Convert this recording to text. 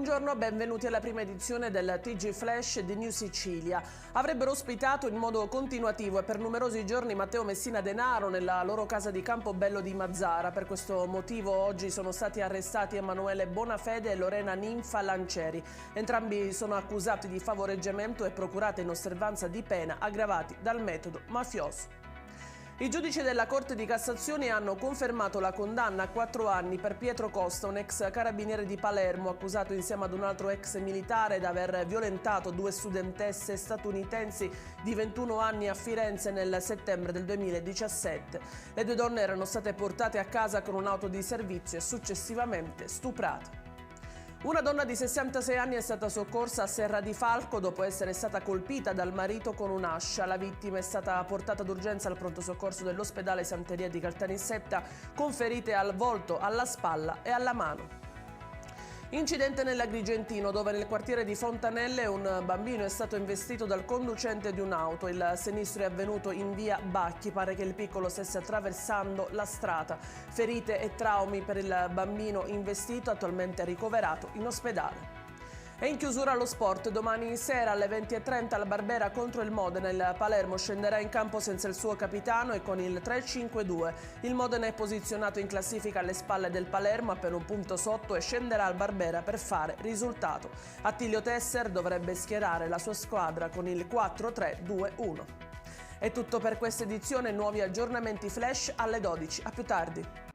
Buongiorno, benvenuti alla prima edizione del TG Flash di New Sicilia. Avrebbero ospitato in modo continuativo e per numerosi giorni Matteo Messina Denaro nella loro casa di Campobello di Mazara. Per questo motivo oggi sono stati arrestati Emanuele Bonafede e Lorena Ninfa Lancieri. Entrambi sono accusati di favoreggiamento e procurati in osservanza di pena aggravati dal metodo mafioso. I giudici della Corte di Cassazione hanno confermato la condanna a 4 anni per Pietro Costa, un ex carabiniere di Palermo, accusato insieme ad un altro ex militare di aver violentato 2 studentesse statunitensi di 21 anni a Firenze nel settembre del 2017. Le 2 donne erano state portate a casa con un'auto di servizio e successivamente stuprate. Una donna di 66 anni è stata soccorsa a Serra di Falco dopo essere stata colpita dal marito con un'ascia. La vittima è stata portata d'urgenza al pronto soccorso dell'ospedale Santeria di Caltanissetta con ferite al volto, alla spalla e alla mano. Incidente nell'Agrigentino, dove nel quartiere di Fontanelle un bambino è stato investito dal conducente di un'auto. Il sinistro è avvenuto in via Bacchi, pare che il piccolo stesse attraversando la strada. Ferite e traumi per il bambino investito, attualmente ricoverato in ospedale. E in chiusura allo sport, domani sera alle 20:30 la Barbera contro il Modena. Il Palermo scenderà in campo senza il suo capitano e con il 3-5-2. Il Modena è posizionato in classifica alle spalle del Palermo, appena un punto sotto, e scenderà al Barbera per fare risultato. Attilio Tesser dovrebbe schierare la sua squadra con il 4-3-2-1. È tutto per questa edizione, nuovi aggiornamenti flash alle 12. A più tardi.